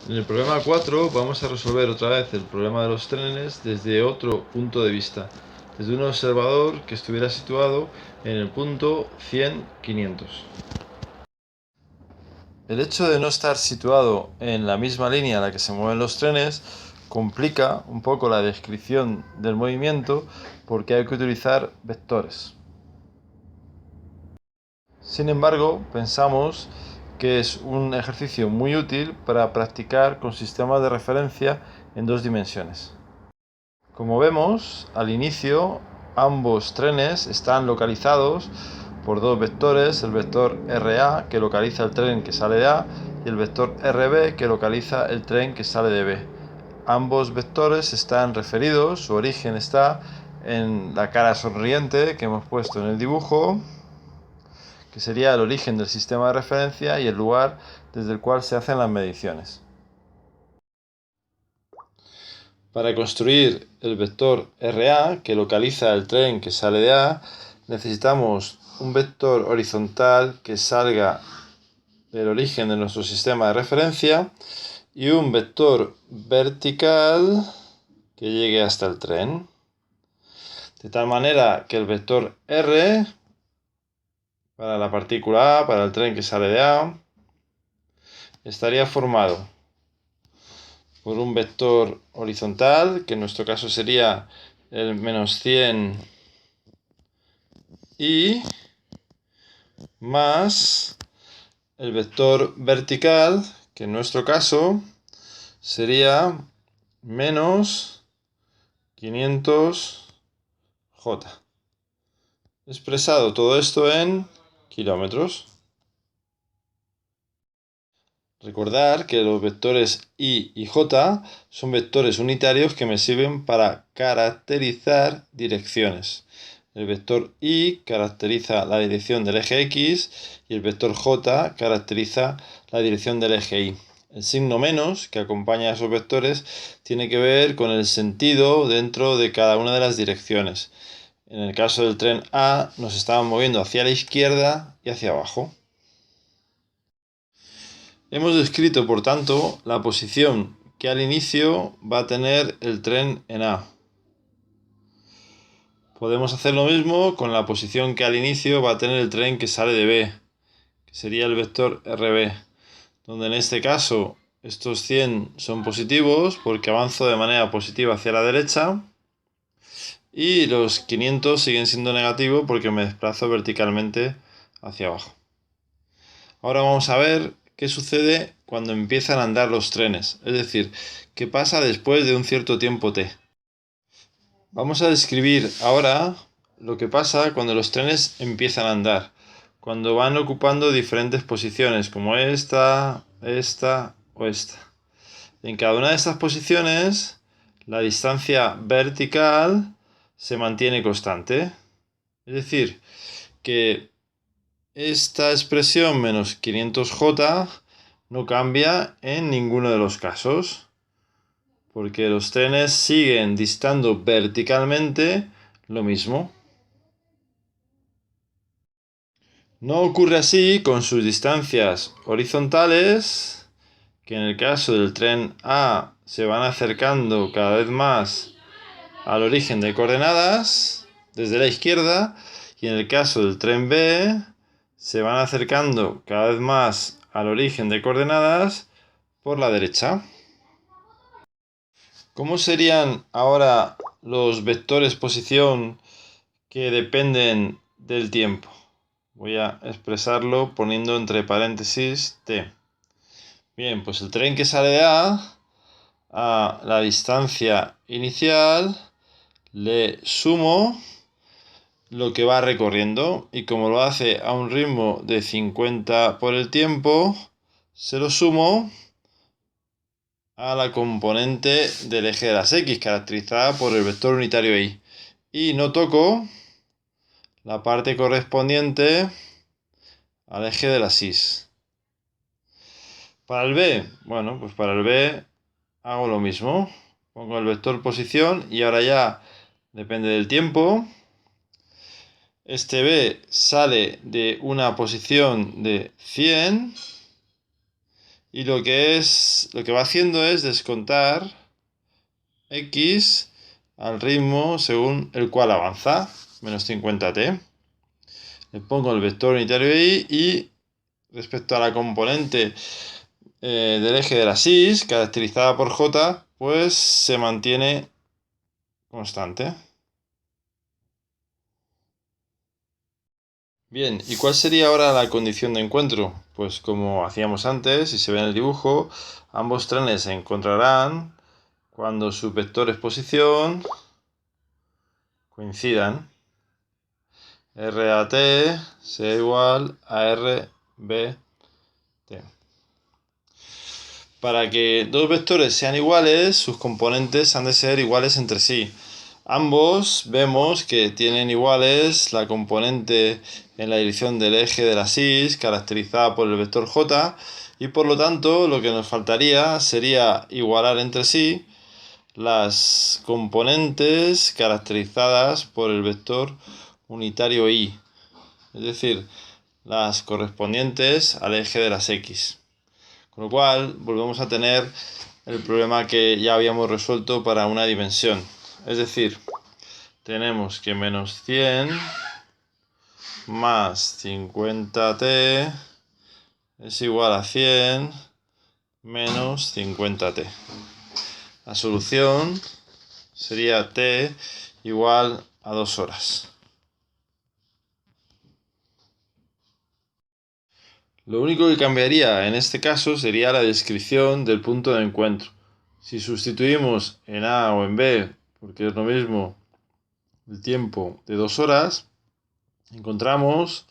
En el problema 4 vamos a resolver otra vez el problema de los trenes desde otro punto de vista, desde un observador que estuviera situado en el punto 100-500. El hecho de no estar situado en la misma línea en la que se mueven los trenes complica un poco la descripción del movimiento porque hay que utilizar vectores. Sin embargo, pensamos que es un ejercicio muy útil para practicar con sistemas de referencia en dos dimensiones. Como vemos, al inicio ambos trenes están localizados por dos vectores, el vector RA que localiza el tren que sale de A y el vector RB que localiza el tren que sale de B. Ambos vectores están referidos, su origen está en la cara sonriente que hemos puesto en el dibujo, que sería el origen del sistema de referencia y el lugar desde el cual se hacen las mediciones. Para construir el vector RA, que localiza el tren que sale de A, necesitamos un vector horizontal que salga del origen de nuestro sistema de referencia y un vector vertical que llegue hasta el tren. De tal manera que el vector R para la partícula A, para el tren que sale de A, estaría formado por un vector horizontal, que en nuestro caso sería el menos 100 y más el vector vertical, que en nuestro caso sería menos 500J. Expresado todo esto en kilómetros. Recordar que los vectores I y J son vectores unitarios que me sirven para caracterizar direcciones. El vector I caracteriza la dirección del eje X y el vector J caracteriza la dirección del eje Y. El signo menos que acompaña a esos vectores tiene que ver con el sentido dentro de cada una de las direcciones. En el caso del tren A nos estaban moviendo hacia la izquierda y hacia abajo. Hemos descrito, por tanto, la posición que al inicio va a tener el tren en A. Podemos hacer lo mismo con la posición que al inicio va a tener el tren que sale de B, que sería el vector RB, donde en este caso estos 100 son positivos porque avanzo de manera positiva hacia la derecha y los 500 siguen siendo negativos porque me desplazo verticalmente hacia abajo. Ahora vamos a ver qué sucede cuando empiezan a andar los trenes, es decir, qué pasa después de un cierto tiempo t. Vamos a describir ahora lo que pasa cuando los trenes empiezan a andar, cuando van ocupando diferentes posiciones, como esta o esta. En cada una de estas posiciones, la distancia vertical se mantiene constante. Es decir, que esta expresión menos 500J no cambia en ninguno de los casos, porque los trenes siguen distando verticalmente lo mismo. No ocurre así con sus distancias horizontales, que en el caso del tren A se van acercando cada vez más al origen de coordenadas desde la izquierda, y en el caso del tren B se van acercando cada vez más al origen de coordenadas por la derecha. ¿Cómo serían ahora los vectores posición que dependen del tiempo? Voy a expresarlo poniendo entre paréntesis t. Bien, pues el tren que sale de a la distancia inicial le sumo lo que va recorriendo, y como lo hace a un ritmo de 50 por el tiempo, se lo sumo a la componente del eje de las X, caracterizada por el vector unitario Y. Y no toco la parte correspondiente al eje de las Y. Para el B, bueno, pues para el B hago lo mismo. Pongo el vector posición y ahora ya depende del tiempo. Este B sale de una posición de 100 y lo que va haciendo es descontar x al ritmo según el cual avanza, menos 50t. Le pongo el vector unitario y respecto a la componente del eje de la SIS, caracterizada por j, pues se mantiene constante. Bien, ¿y cuál sería ahora la condición de encuentro? Pues como hacíamos antes, si se ve en el dibujo, ambos trenes se encontrarán cuando sus vectores posición coincidan. RAT sea igual a RBT. Para que dos vectores sean iguales, sus componentes han de ser iguales entre sí. Ambos vemos que tienen iguales la componente en la dirección del eje de la SIS, caracterizada por el vector j, y por lo tanto lo que nos faltaría sería igualar entre sí las componentes caracterizadas por el vector unitario y, es decir, las correspondientes al eje de las x. Con lo cual volvemos a tener el problema que ya habíamos resuelto para una dimensión. Es decir, tenemos que menos 100 más 50t es igual a 100 menos 50t. La solución sería t igual a 2 horas. Lo único que cambiaría en este caso sería la descripción del punto de encuentro. Si sustituimos en A o en B, porque es lo mismo el tiempo de 2 horas, encontramos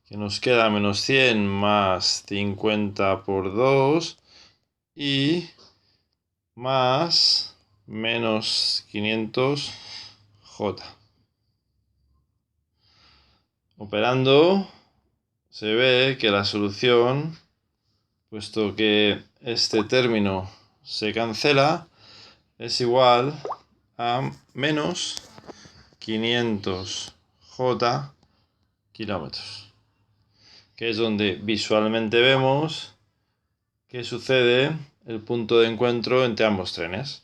que nos queda menos 100 más 50 por 2 y más menos 500 J. Operando se ve que la solución, puesto que este término se cancela, es igual a menos 500 J kilómetros, que es donde visualmente vemos que sucede el punto de encuentro entre ambos trenes.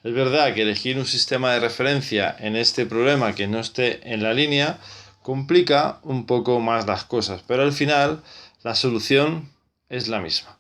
Es verdad que elegir un sistema de referencia en este problema que no esté en la línea complica un poco más las cosas, pero al final la solución es la misma.